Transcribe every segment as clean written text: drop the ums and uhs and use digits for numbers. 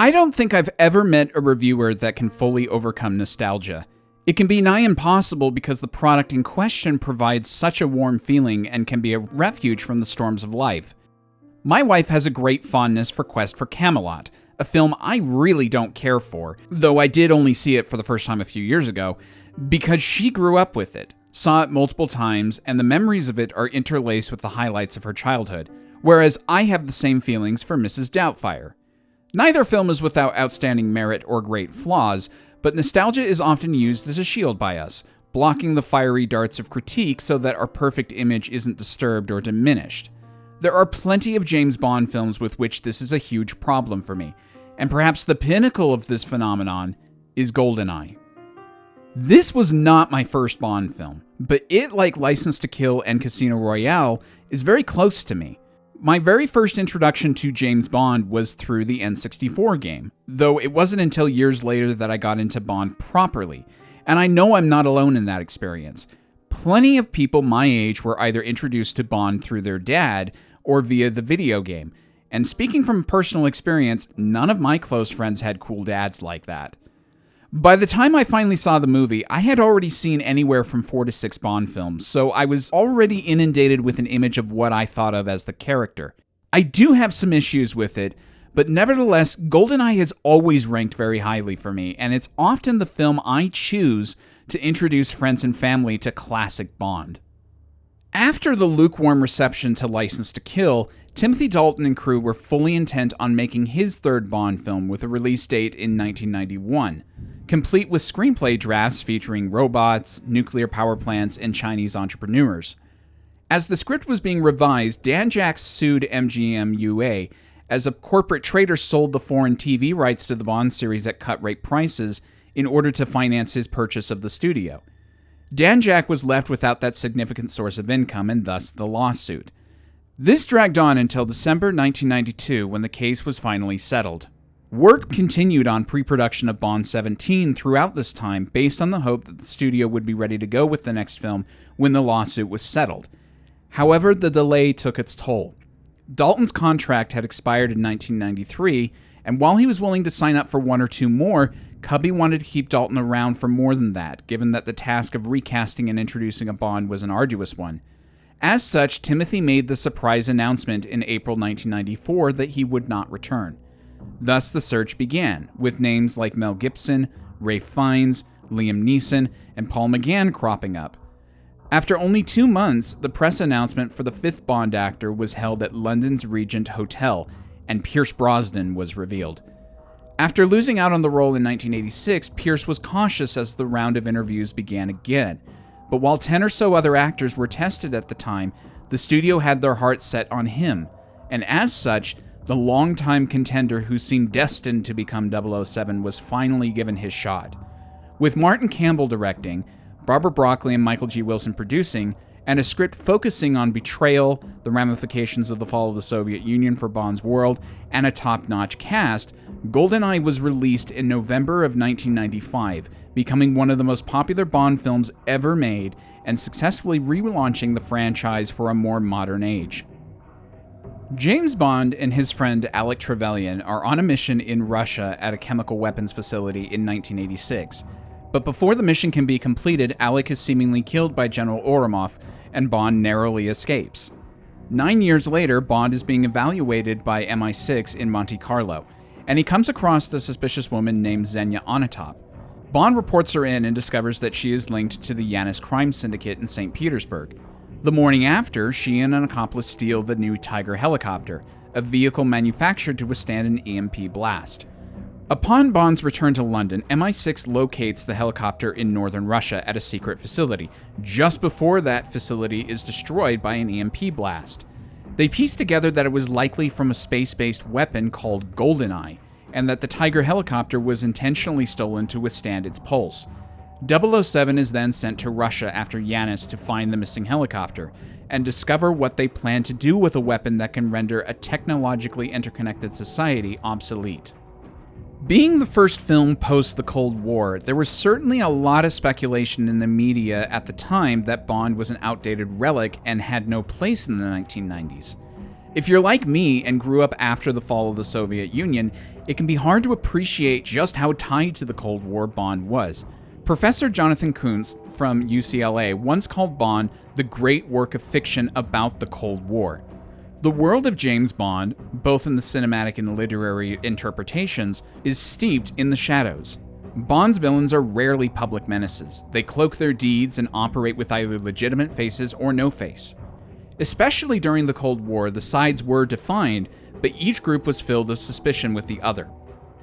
I don't think I've ever met a reviewer that can fully overcome nostalgia. It can be nigh impossible because the product in question provides such a warm feeling and can be a refuge from the storms of life. My wife has a great fondness for Quest for Camelot, a film I really don't care for, though I did only see it for the first time a few years ago, because she grew up with it, saw it multiple times, and the memories of it are interlaced with the highlights of her childhood, whereas I have the same feelings for Mrs. Doubtfire. Neither film is without outstanding merit or great flaws, but nostalgia is often used as a shield by us, blocking the fiery darts of critique so that our perfect image isn't disturbed or diminished. There are plenty of James Bond films with which this is a huge problem for me, and perhaps the pinnacle of this phenomenon is GoldenEye. This was not my first Bond film, but it, like License to Kill and Casino Royale, is very close to me. My very first introduction to James Bond was through the N64 game, though it wasn't until years later that I got into Bond properly, and I know I'm not alone in that experience. Plenty of people my age were either introduced to Bond through their dad or via the video game, and speaking from personal experience, none of my close friends had cool dads like that. By the time I finally saw the movie, I had already seen anywhere from 4 to 6 Bond films, so I was already inundated with an image of what I thought of as the character. I do have some issues with it, but nevertheless, GoldenEye has always ranked very highly for me, and it's often the film I choose to introduce friends and family to classic Bond. After the lukewarm reception to License to Kill, Timothy Dalton and crew were fully intent on making his third Bond film with a release date in 1991. Complete with screenplay drafts featuring robots, nuclear power plants, and Chinese entrepreneurs. As the script was being revised, Dan Jacks sued MGM UA as a corporate trader sold the foreign TV rights to the Bond series at cut-rate prices in order to finance his purchase of the studio. Dan Jack was left without that significant source of income and thus the lawsuit. This dragged on until December 1992 when the case was finally settled. Work continued on pre-production of Bond 17 throughout this time based on the hope that the studio would be ready to go with the next film when the lawsuit was settled. However, the delay took its toll. Dalton's contract had expired in 1993, and while he was willing to sign up for 1 or 2 more, Cubby wanted to keep Dalton around for more than that, given that the task of recasting and introducing a Bond was an arduous one. As such, Timothy made the surprise announcement in April 1994 that he would not return. Thus, the search began, with names like Mel Gibson, Ralph Fiennes, Liam Neeson, and Paul McGann cropping up. After only 2 months, the press announcement for the 5th Bond actor was held at London's Regent Hotel, and Pierce Brosnan was revealed. After losing out on the role in 1986, Pierce was cautious as the round of interviews began again. But while 10 or so other actors were tested at the time, the studio had their hearts set on him, and as such, the longtime contender who seemed destined to become 007 was finally given his shot. With Martin Campbell directing, Barbara Broccoli and Michael G. Wilson producing, and a script focusing on betrayal, the ramifications of the fall of the Soviet Union for Bond's world, and a top-notch cast, GoldenEye was released in November of 1995, becoming one of the most popular Bond films ever made and successfully relaunching the franchise for a more modern age. James Bond and his friend Alec Trevelyan are on a mission in Russia at a chemical weapons facility in 1986. But before the mission can be completed, Alec is seemingly killed by General Ourumov, and Bond narrowly escapes. 9 years later, Bond is being evaluated by MI6 in Monte Carlo, and he comes across the suspicious woman named Xenia Onatop. Bond reports her in and discovers that she is linked to the Yanis crime syndicate in St. Petersburg. The morning after, she and an accomplice steal the new Tiger helicopter, a vehicle manufactured to withstand an EMP blast. Upon Bond's return to London, MI6 locates the helicopter in northern Russia at a secret facility, just before that facility is destroyed by an EMP blast. They piece together that it was likely from a space-based weapon called GoldenEye, and that the Tiger helicopter was intentionally stolen to withstand its pulse. 007 is then sent to Russia after Yanis to find the missing helicopter, and discover what they plan to do with a weapon that can render a technologically interconnected society obsolete. Being the first film post the Cold War, there was certainly a lot of speculation in the media at the time that Bond was an outdated relic and had no place in the 1990s. If you're like me and grew up after the fall of the Soviet Union, it can be hard to appreciate just how tied to the Cold War Bond was. Professor Jonathan Kuntz from UCLA once called Bond the great work of fiction about the Cold War. The world of James Bond, both in the cinematic and literary interpretations, is steeped in the shadows. Bond's villains are rarely public menaces. They cloak their deeds and operate with either legitimate faces or no face. Especially during the Cold War, the sides were defined, but each group was filled with suspicion with the other.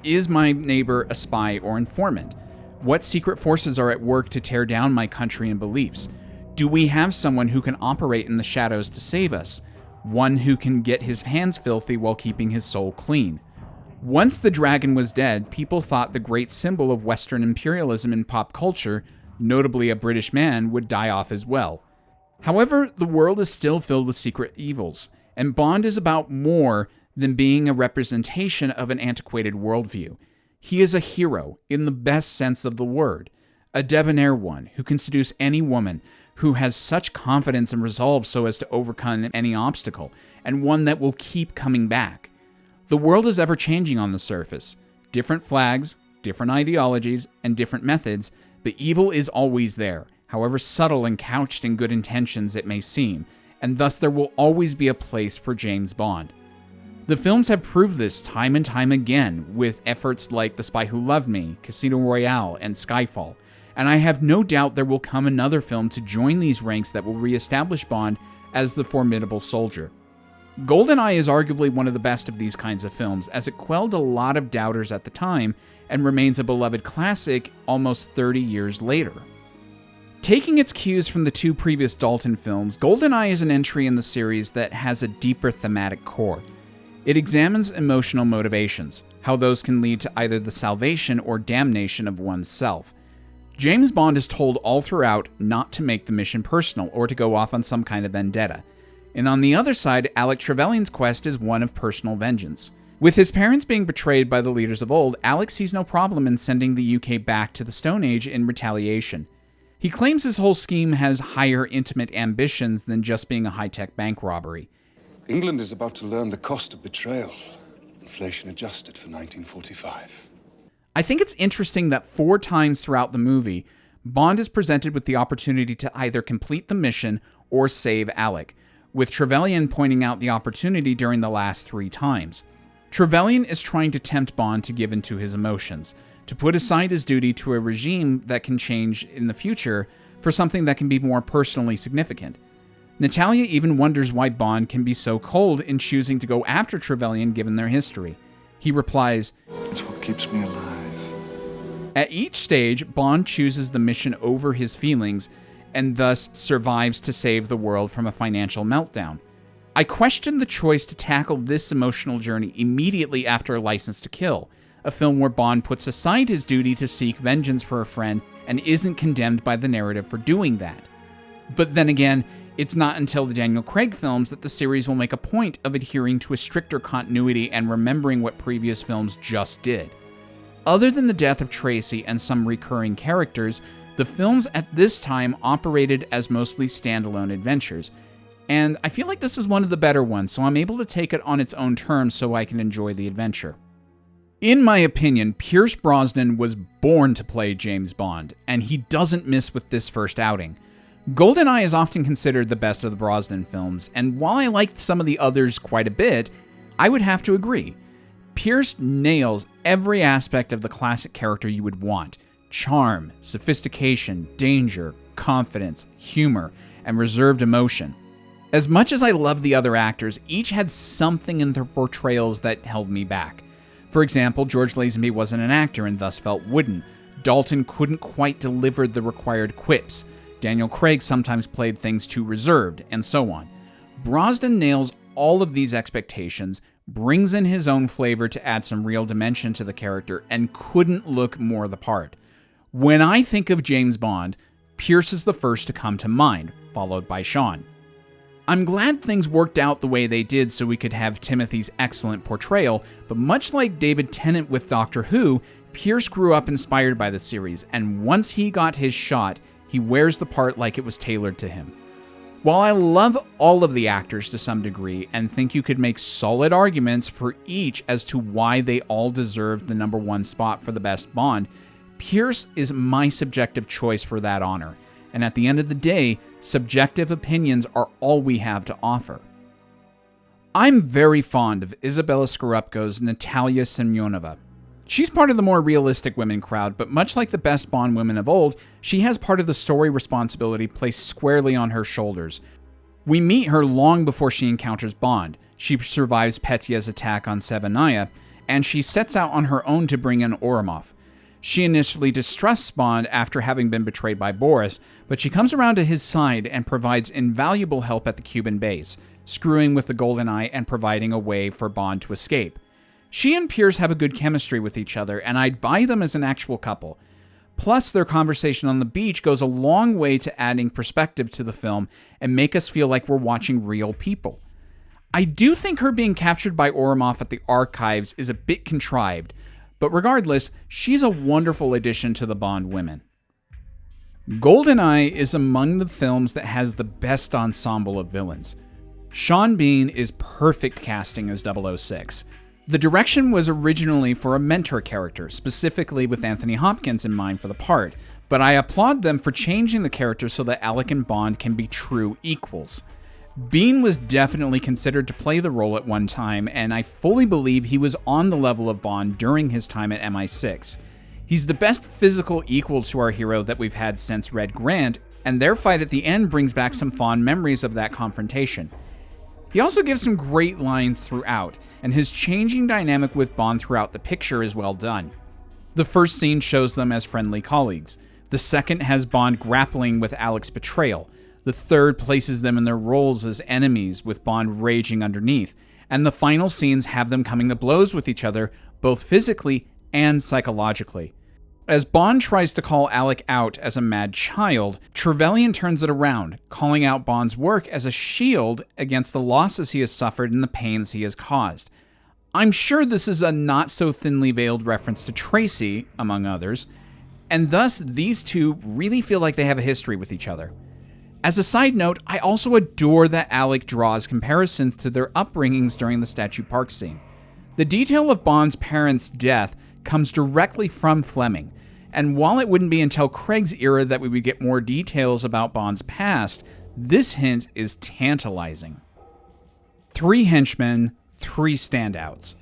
Is my neighbor a spy or informant? What secret forces are at work to tear down my country and beliefs? Do we have someone who can operate in the shadows to save us? One who can get his hands filthy while keeping his soul clean? Once the dragon was dead, people thought the great symbol of Western imperialism in pop culture, notably a British man, would die off as well. However, the world is still filled with secret evils, and Bond is about more than being a representation of an antiquated worldview. He is a hero, in the best sense of the word, a debonair one who can seduce any woman, who has such confidence and resolve so as to overcome any obstacle, and one that will keep coming back. The world is ever-changing on the surface. Different flags, different ideologies, and different methods, but evil is always there, however subtle and couched in good intentions it may seem, and thus there will always be a place for James Bond. The films have proved this time and time again, with efforts like The Spy Who Loved Me, Casino Royale, and Skyfall, and I have no doubt there will come another film to join these ranks that will re-establish Bond as the formidable soldier. GoldenEye is arguably one of the best of these kinds of films, as it quelled a lot of doubters at the time and remains a beloved classic almost 30 years later. Taking its cues from the two previous Dalton films, GoldenEye is an entry in the series that has a deeper thematic core. It examines emotional motivations, how those can lead to either the salvation or damnation of one's self. James Bond is told all throughout not to make the mission personal or to go off on some kind of vendetta. And on the other side, Alec Trevelyan's quest is one of personal vengeance. With his parents being betrayed by the leaders of old, Alec sees no problem in sending the UK back to the Stone Age in retaliation. He claims his whole scheme has higher intimate ambitions than just being a high-tech bank robbery. England is about to learn the cost of betrayal. Inflation adjusted for 1945. I think it's interesting that 4 times throughout the movie, Bond is presented with the opportunity to either complete the mission or save Alec, with Trevelyan pointing out the opportunity during the last 3 times. Trevelyan is trying to tempt Bond to give in to his emotions, to put aside his duty to a regime that can change in the future for something that can be more personally significant. Natalia even wonders why Bond can be so cold in choosing to go after Trevelyan given their history. He replies, "It's what keeps me alive." At each stage, Bond chooses the mission over his feelings, and thus survives to save the world from a financial meltdown. I question the choice to tackle this emotional journey immediately after License to Kill, a film where Bond puts aside his duty to seek vengeance for a friend and isn't condemned by the narrative for doing that. But then again, it's not until the Daniel Craig films that the series will make a point of adhering to a stricter continuity and remembering what previous films just did. Other than the death of Tracy and some recurring characters, the films at this time operated as mostly standalone adventures, and I feel like this is one of the better ones, so I'm able to take it on its own terms so I can enjoy the adventure. In my opinion, Pierce Brosnan was born to play James Bond, and he doesn't miss with this first outing. GoldenEye is often considered the best of the Brosnan films, and while I liked some of the others quite a bit, I would have to agree. Pierce nails every aspect of the classic character you would want. Charm, sophistication, danger, confidence, humor, and reserved emotion. As much as I love the other actors, each had something in their portrayals that held me back. For example, George Lazenby wasn't an actor and thus felt wooden. Dalton couldn't quite deliver the required quips. Daniel Craig sometimes played things too reserved, and so on. Brosnan nails all of these expectations, brings in his own flavor to add some real dimension to the character, and couldn't look more the part. When I think of James Bond, Pierce is the first to come to mind, followed by Sean. I'm glad things worked out the way they did so we could have Timothy's excellent portrayal, but much like David Tennant with Doctor Who, Pierce grew up inspired by the series, and once he got his shot, he wears the part like it was tailored to him. While I love all of the actors to some degree and think you could make solid arguments for each as to why they all deserve the #1 spot for the best Bond, Pierce is my subjective choice for that honor. And at the end of the day, subjective opinions are all we have to offer. I'm very fond of Isabella Scorupco's Natalia Semyonova. She's part of the more realistic women crowd, but much like the best Bond women of old, she has part of the story responsibility placed squarely on her shoulders. We meet her long before she encounters Bond. She survives Petya's attack on Severnaya, and she sets out on her own to bring in Ourumov. She initially distrusts Bond after having been betrayed by Boris, but she comes around to his side and provides invaluable help at the Cuban base, screwing with the GoldenEye and providing a way for Bond to escape. She and Pierce have a good chemistry with each other, and I'd buy them as an actual couple. Plus, their conversation on the beach goes a long way to adding perspective to the film and make us feel like we're watching real people. I do think her being captured by Ourumov at the archives is a bit contrived, but regardless, she's a wonderful addition to the Bond women. GoldenEye is among the films that has the best ensemble of villains. Sean Bean is perfect casting as 006. The direction was originally for a mentor character, specifically with Anthony Hopkins in mind for the part, but I applaud them for changing the character so that Alec and Bond can be true equals. Bean was definitely considered to play the role at one time, and I fully believe he was on the level of Bond during his time at MI6. He's the best physical equal to our hero that we've had since Red Grant, and their fight at the end brings back some fond memories of that confrontation. He also gives some great lines throughout, and his changing dynamic with Bond throughout the picture is well done. The first scene shows them as friendly colleagues. The second has Bond grappling with Alec's betrayal. The third places them in their roles as enemies, with Bond raging underneath. And the final scenes have them coming to blows with each other, both physically and psychologically. As Bond tries to call Alec out as a mad child, Trevelyan turns it around, calling out Bond's work as a shield against the losses he has suffered and the pains he has caused. I'm sure this is a not-so-thinly veiled reference to Tracy, among others, and thus these two really feel like they have a history with each other. As a side note, I also adore that Alec draws comparisons to their upbringings during the Statue Park scene. The detail of Bond's parents' death comes directly from Fleming, and while it wouldn't be until Craig's era that we would get more details about Bond's past, this hint is tantalizing. 3 henchmen, 3 standouts.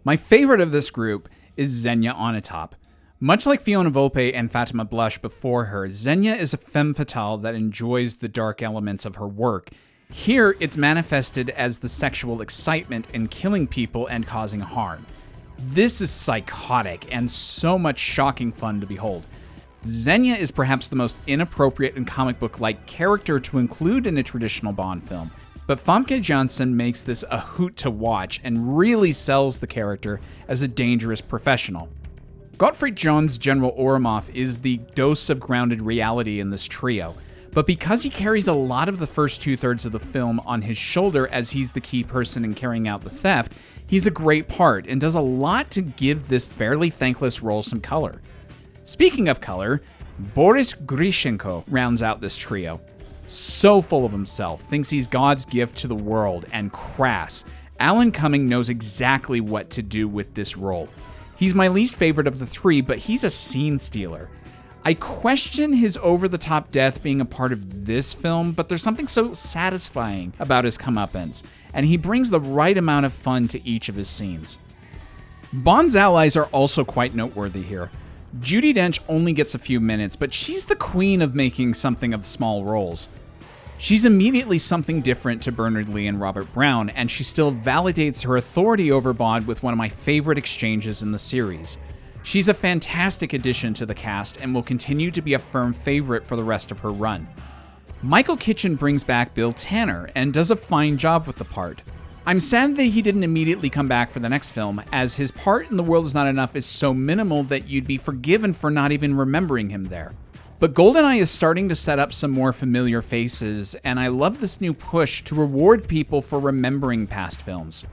My favorite of this group is Xenia Onatopp. Much like Fiona Volpe and Fatima Blush before her, Xenia is a femme fatale that enjoys the dark elements of her work. Here, it's manifested as the sexual excitement in killing people and causing harm. This is psychotic and so much shocking fun to behold. Xenia is perhaps the most inappropriate and comic book-like character to include in a traditional Bond film, but Famke Janssen makes this a hoot to watch and really sells the character as a dangerous professional. Gottfried John's General Ourumov is the dose of grounded reality in this trio, but because he carries a lot of the first 2/3 of the film on his shoulder as he's the key person in carrying out the theft, he's a great part and does a lot to give this fairly thankless role some color. Speaking of color, Boris Grishenko rounds out this trio. So full of himself, thinks he's God's gift to the world, and crass. Alan Cumming knows exactly what to do with this role. He's my least favorite of the 3, but he's a scene stealer. I question his over-the-top death being a part of this film, but there's something so satisfying about his comeuppance, and he brings the right amount of fun to each of his scenes. Bond's allies are also quite noteworthy here. Judi Dench only gets a few minutes, but she's the queen of making something of small roles. She's immediately something different to Bernard Lee and Robert Brown, and she still validates her authority over Bond with one of my favorite exchanges in the series. She's a fantastic addition to the cast and will continue to be a firm favorite for the rest of her run. Michael Kitchen brings back Bill Tanner and does a fine job with the part. I'm sad that he didn't immediately come back for the next film, as his part in The World Is Not Enough is so minimal that you'd be forgiven for not even remembering him there. But GoldenEye is starting to set up some more familiar faces, and I love this new push to reward people for remembering past films.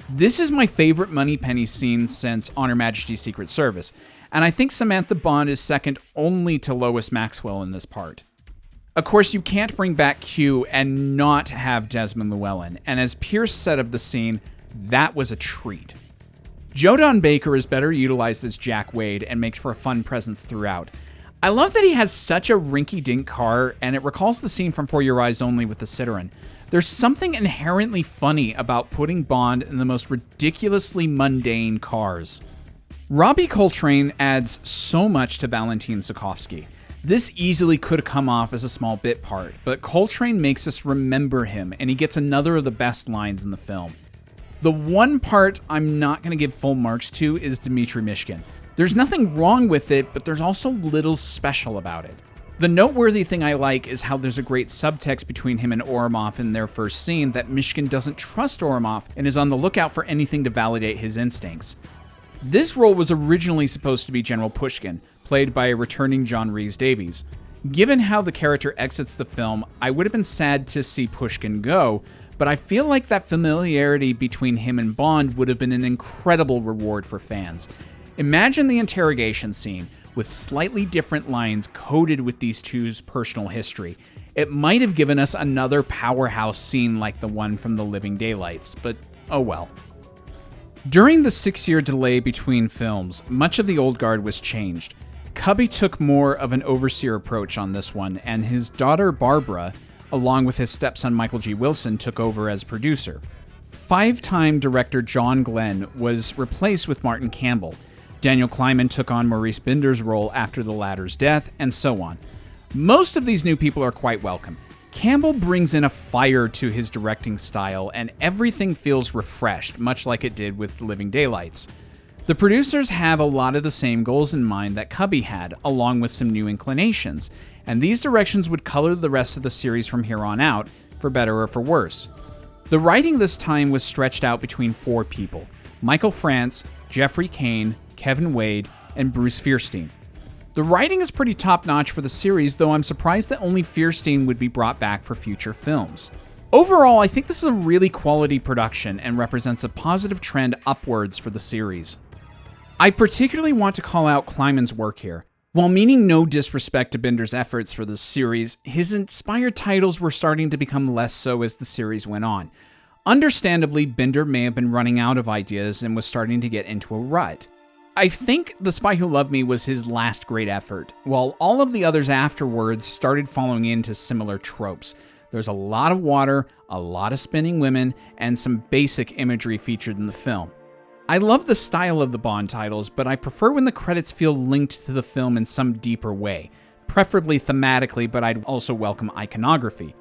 This is my favorite Moneypenny scene since On Her Majesty's Secret Service, and I think Samantha Bond is second only to Lois Maxwell in this part. Of course, you can't bring back Q and not have Desmond Llewellyn, and as Pierce said of the scene, that was a treat. Joe Don Baker is better utilized as Jack Wade and makes for a fun presence throughout. I love that he has such a rinky-dink car, and it recalls the scene from For Your Eyes Only with the Citroen. There's something inherently funny about putting Bond in the most ridiculously mundane cars. Robbie Coltrane adds so much to Valentin Zukovsky. This easily could have come off as a small bit part, but Coltrane makes us remember him, and he gets another of the best lines in the film. The one part I'm not going to give full marks to is Dmitry Mishkin. There's nothing wrong with it, but there's also little special about it. The noteworthy thing I like is how there's a great subtext between him and Oromov in their first scene that Mishkin doesn't trust Oromov and is on the lookout for anything to validate his instincts. This role was originally supposed to be General Pushkin, played by a returning John Rhys-Davies. Given how the character exits the film, I would have been sad to see Pushkin go, but I feel like that familiarity between him and Bond would have been an incredible reward for fans. Imagine the interrogation scene, with slightly different lines coded with these two's personal history. It might have given us another powerhouse scene like the one from The Living Daylights, but oh well. During the 6-year delay between films, much of the old guard was changed. Cubby took more of an overseer approach on this one, and his daughter Barbara, along with his stepson Michael G. Wilson, took over as producer. 5-time director John Glenn was replaced with Martin Campbell. Daniel Kleinman took on Maurice Binder's role after the latter's death, and so on. Most of these new people are quite welcome. Campbell brings in a fire to his directing style, and everything feels refreshed, much like it did with Living Daylights. The producers have a lot of the same goals in mind that Cubby had, along with some new inclinations, and these directions would color the rest of the series from here on out, for better or for worse. The writing this time was stretched out between 4 people: Michael France, Jeffrey Kane, Kevin Wade, and Bruce Fierstein. The writing is pretty top-notch for the series, though I'm surprised that only Fierstein would be brought back for future films. Overall, I think this is a really quality production and represents a positive trend upwards for the series. I particularly want to call out Kleinman's work here. While meaning no disrespect to Binder's efforts for this series, his inspired titles were starting to become less so as the series went on. Understandably, Binder may have been running out of ideas and was starting to get into a rut. I think The Spy Who Loved Me was his last great effort, while all of the others afterwards started following into similar tropes. There's a lot of water, a lot of spinning women, and some basic imagery featured in the film. I love the style of the Bond titles, but I prefer when the credits feel linked to the film in some deeper way, preferably thematically, but I'd also welcome iconography.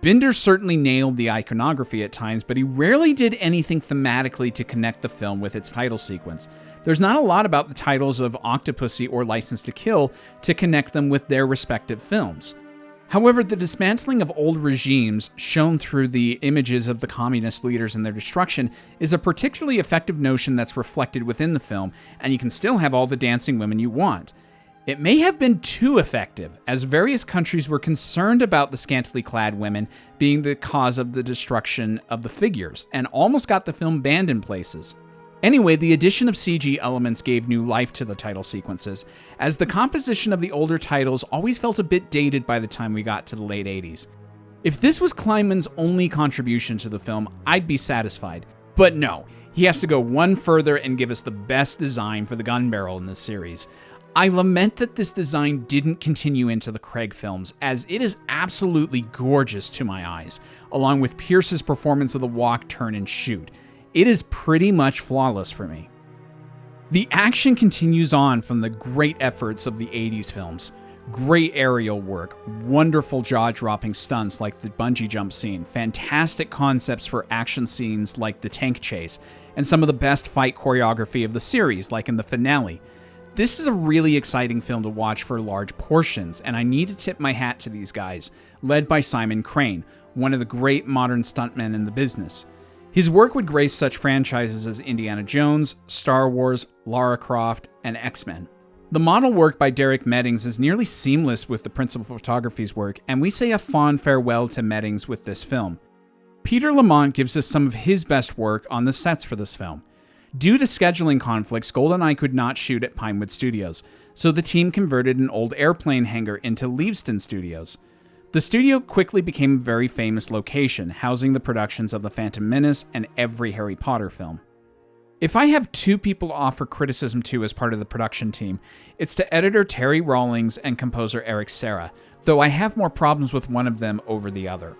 Binder certainly nailed the iconography at times, but he rarely did anything thematically to connect the film with its title sequence. There's not a lot about the titles of Octopussy or License to Kill to connect them with their respective films. However, the dismantling of old regimes, shown through the images of the communist leaders and their destruction, is a particularly effective notion that's reflected within the film, and you can still have all the dancing women you want. It may have been too effective, as various countries were concerned about the scantily clad women being the cause of the destruction of the figures, and almost got the film banned in places. Anyway, the addition of CG elements gave new life to the title sequences, as the composition of the older titles always felt a bit dated by the time we got to the late 80s. If this was Kleinman's only contribution to the film, I'd be satisfied. But no, he has to go one further and give us the best design for the gun barrel in this series. I lament that this design didn't continue into the Craig films, as it is absolutely gorgeous to my eyes, along with Pierce's performance of the walk, turn, and shoot. It is pretty much flawless for me. The action continues on from the great efforts of the 80s films. Great aerial work, wonderful jaw-dropping stunts like the bungee jump scene, fantastic concepts for action scenes like the tank chase, and some of the best fight choreography of the series, like in the finale. This is a really exciting film to watch for large portions, and I need to tip my hat to these guys, led by Simon Crane, one of the great modern stuntmen in the business. His work would grace such franchises as Indiana Jones, Star Wars, Lara Croft, and X-Men. The model work by Derek Meddings is nearly seamless with the principal photography's work, and we say a fond farewell to Meddings with this film. Peter Lamont gives us some of his best work on the sets for this film. Due to scheduling conflicts, GoldenEye could not shoot at Pinewood Studios, so the team converted an old airplane hangar into Leavesden Studios. The studio quickly became a very famous location, housing the productions of The Phantom Menace and every Harry Potter film. If I have two people to offer criticism to as part of the production team, it's to editor Terry Rawlings and composer Eric Serra, though I have more problems with one of them over the other.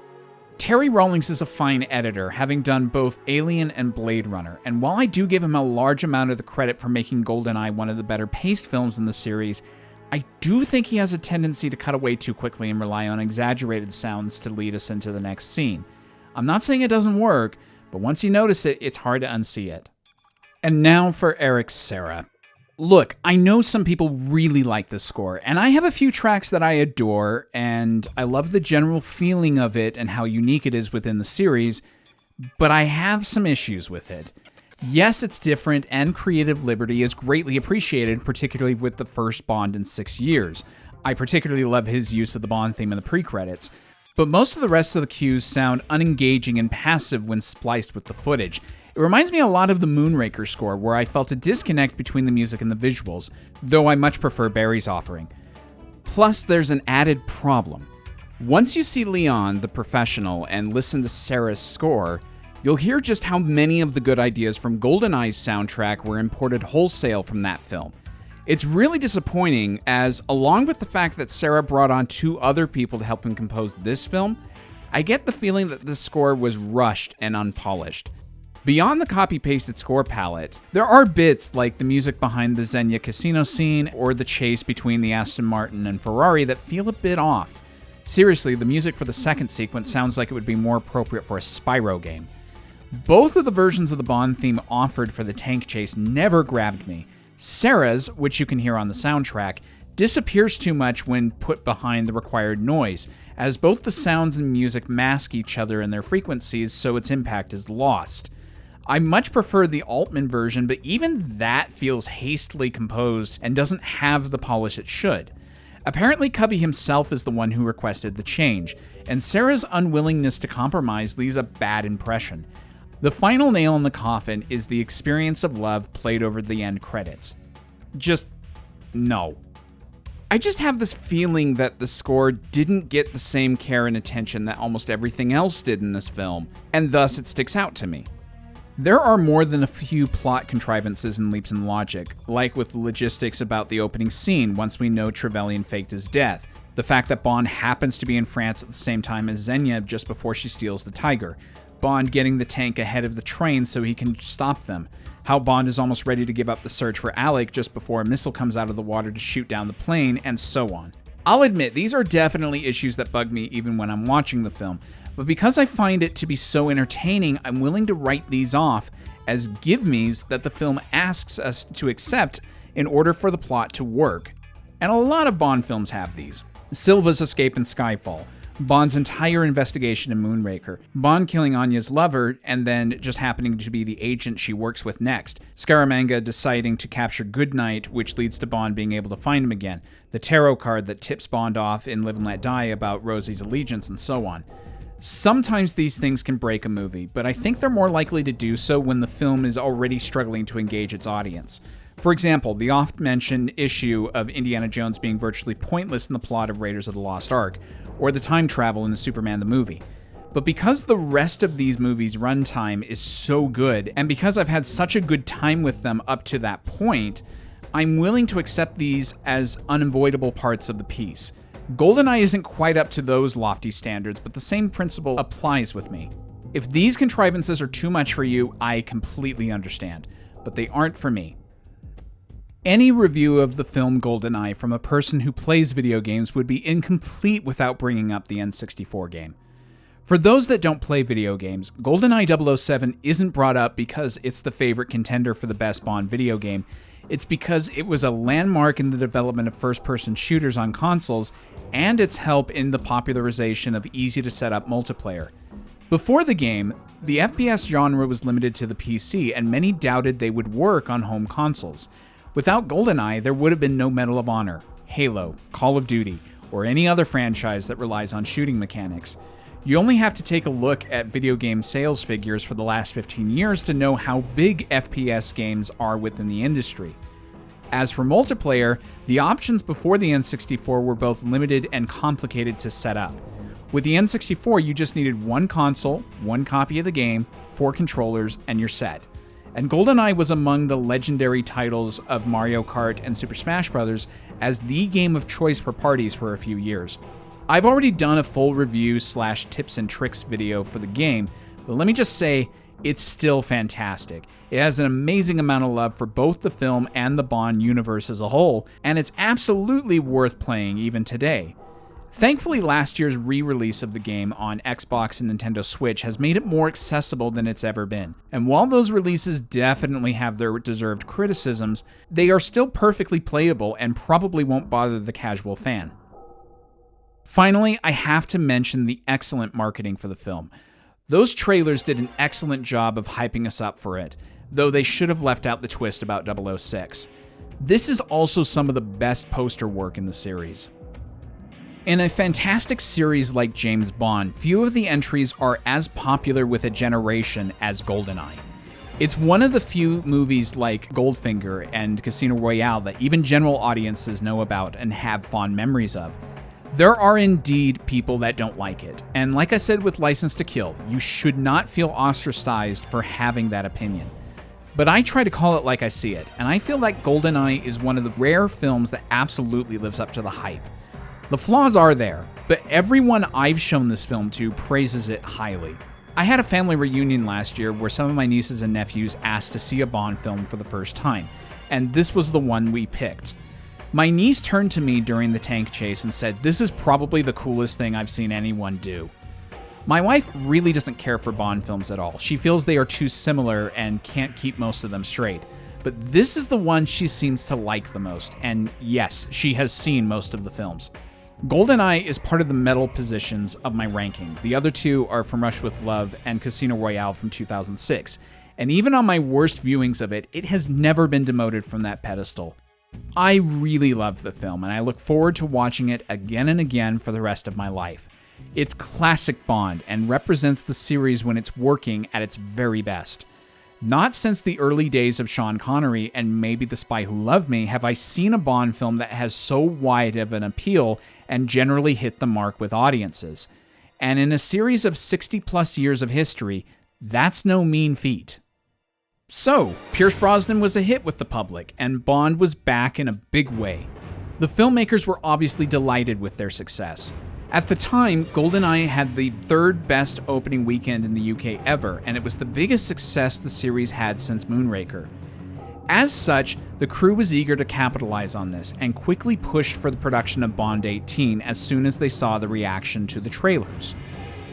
Terry Rawlings is a fine editor, having done both Alien and Blade Runner, and while I do give him a large amount of the credit for making GoldenEye one of the better paced films in the series, I do think he has a tendency to cut away too quickly and rely on exaggerated sounds to lead us into the next scene. I'm not saying it doesn't work, but once you notice it, it's hard to unsee it. And now for Eric Serra. Look, I know some people really like this score, and I have a few tracks that I adore, and I love the general feeling of it and how unique it is within the series, but I have some issues with it. Yes, it's different, and creative liberty is greatly appreciated, particularly with the first Bond in 6 years. I particularly love his use of the Bond theme in the pre-credits, but most of the rest of the cues sound unengaging and passive when spliced with the footage. It reminds me a lot of the Moonraker score, where I felt a disconnect between the music and the visuals, though I much prefer Barry's offering. Plus, there's an added problem. Once you see Leon, the professional, and listen to Serra's score, you'll hear just how many of the good ideas from GoldenEye's soundtrack were imported wholesale from that film. It's really disappointing, as along with the fact that Serra brought on 2 other people to help him compose this film, I get the feeling that this score was rushed and unpolished. Beyond the copy-pasted score palette, there are bits like the music behind the Xenia casino scene or the chase between the Aston Martin and Ferrari that feel a bit off. Seriously, the music for the second sequence sounds like it would be more appropriate for a Spyro game. Both of the versions of the Bond theme offered for the tank chase never grabbed me. Serra's, which you can hear on the soundtrack, disappears too much when put behind the required noise, as both the sounds and music mask each other in their frequencies, so its impact is lost. I much prefer the Altman version, but even that feels hastily composed and doesn't have the polish it should. Apparently, Cubby himself is the one who requested the change, and Serra's unwillingness to compromise leaves a bad impression. The final nail in the coffin is the Experience of Love played over the end credits. Just no. I just have this feeling that the score didn't get the same care and attention that almost everything else did in this film, and thus it sticks out to me. There are more than a few plot contrivances and leaps in logic, like with the logistics about the opening scene once we know Trevelyan faked his death, the fact that Bond happens to be in France at the same time as Xenia just before she steals the Tiger, Bond getting the tank ahead of the train so he can stop them, how Bond is almost ready to give up the search for Alec just before a missile comes out of the water to shoot down the plane, and so on. I'll admit, these are definitely issues that bug me even when I'm watching the film, but because I find it to be so entertaining, I'm willing to write these off as give-me's that the film asks us to accept in order for the plot to work. And a lot of Bond films have these. Silva's escape in Skyfall, Bond's entire investigation in Moonraker, Bond killing Anya's lover and then just happening to be the agent she works with next, Scaramanga deciding to capture Goodnight, which leads to Bond being able to find him again, the tarot card that tips Bond off in Live and Let Die about Rosie's allegiance, and so on. Sometimes these things can break a movie, but I think they're more likely to do so when the film is already struggling to engage its audience. For example, the oft-mentioned issue of Indiana Jones being virtually pointless in the plot of Raiders of the Lost Ark, or the time travel in the Superman the movie. But because the rest of these movies' runtime is so good, and because I've had such a good time with them up to that point, I'm willing to accept these as unavoidable parts of the piece. GoldenEye isn't quite up to those lofty standards, but the same principle applies with me. If these contrivances are too much for you, I completely understand, but they aren't for me. Any review of the film GoldenEye from a person who plays video games would be incomplete without bringing up the N64 game. For those that don't play video games, GoldenEye 007 isn't brought up because it's the favorite contender for the best Bond video game. It's because it was a landmark in the development of first-person shooters on consoles and its help in the popularization of easy-to-set-up multiplayer. Before the game, the FPS genre was limited to the PC, and many doubted they would work on home consoles. Without GoldenEye, there would have been no Medal of Honor, Halo, Call of Duty, or any other franchise that relies on shooting mechanics. You only have to take a look at video game sales figures for the last 15 years to know how big FPS games are within the industry. As for multiplayer, the options before the N64 were both limited and complicated to set up. With the N64, you just needed one console, one copy of the game, 4 controllers, and you're set. And GoldenEye was among the legendary titles of Mario Kart and Super Smash Bros. As the game of choice for parties for a few years. I've already done a full review / tips and tricks video for the game, but let me just say, it's still fantastic. It has an amazing amount of love for both the film and the Bond universe as a whole, and it's absolutely worth playing even today. Thankfully, last year's re-release of the game on Xbox and Nintendo Switch has made it more accessible than it's ever been. And while those releases definitely have their deserved criticisms, they are still perfectly playable and probably won't bother the casual fan. Finally, I have to mention the excellent marketing for the film. Those trailers did an excellent job of hyping us up for it, though they should have left out the twist about 006. This is also some of the best poster work in the series. In a fantastic series like James Bond, few of the entries are as popular with a generation as GoldenEye. It's one of the few movies like Goldfinger and Casino Royale that even general audiences know about and have fond memories of. There are indeed people that don't like it, and like I said with License to Kill, you should not feel ostracized for having that opinion. But I try to call it like I see it, and I feel like GoldenEye is one of the rare films that absolutely lives up to the hype. The flaws are there, but everyone I've shown this film to praises it highly. I had a family reunion last year where some of my nieces and nephews asked to see a Bond film for the first time, and this was the one we picked. My niece turned to me during the tank chase and said, "This is probably the coolest thing I've seen anyone do." My wife really doesn't care for Bond films at all. She feels they are too similar and can't keep most of them straight. But this is the one she seems to like the most, and yes, she has seen most of the films. GoldenEye is part of the metal positions of my ranking. The other two are From Russia with Love and Casino Royale from 2006. And even on my worst viewings of it, it has never been demoted from that pedestal. I really love the film, and I look forward to watching it again and again for the rest of my life. It's classic Bond and represents the series when it's working at its very best. Not since the early days of Sean Connery and maybe The Spy Who Loved Me have I seen a Bond film that has so wide of an appeal and generally hit the mark with audiences. And in a series of 60-plus years of history, that's no mean feat. So, Pierce Brosnan was a hit with the public, and Bond was back in a big way. The filmmakers were obviously delighted with their success. At the time, GoldenEye had the 3rd best opening weekend in the UK ever, and it was the biggest success the series had since Moonraker. As such, the crew was eager to capitalize on this, and quickly pushed for the production of Bond 18 as soon as they saw the reaction to the trailers.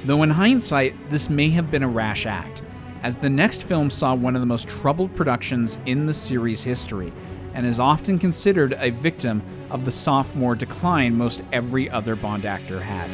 Though in hindsight, this may have been a rash act, as the next film saw one of the most troubled productions in the series' history, and is often considered a victim of the sophomore decline most every other Bond actor had.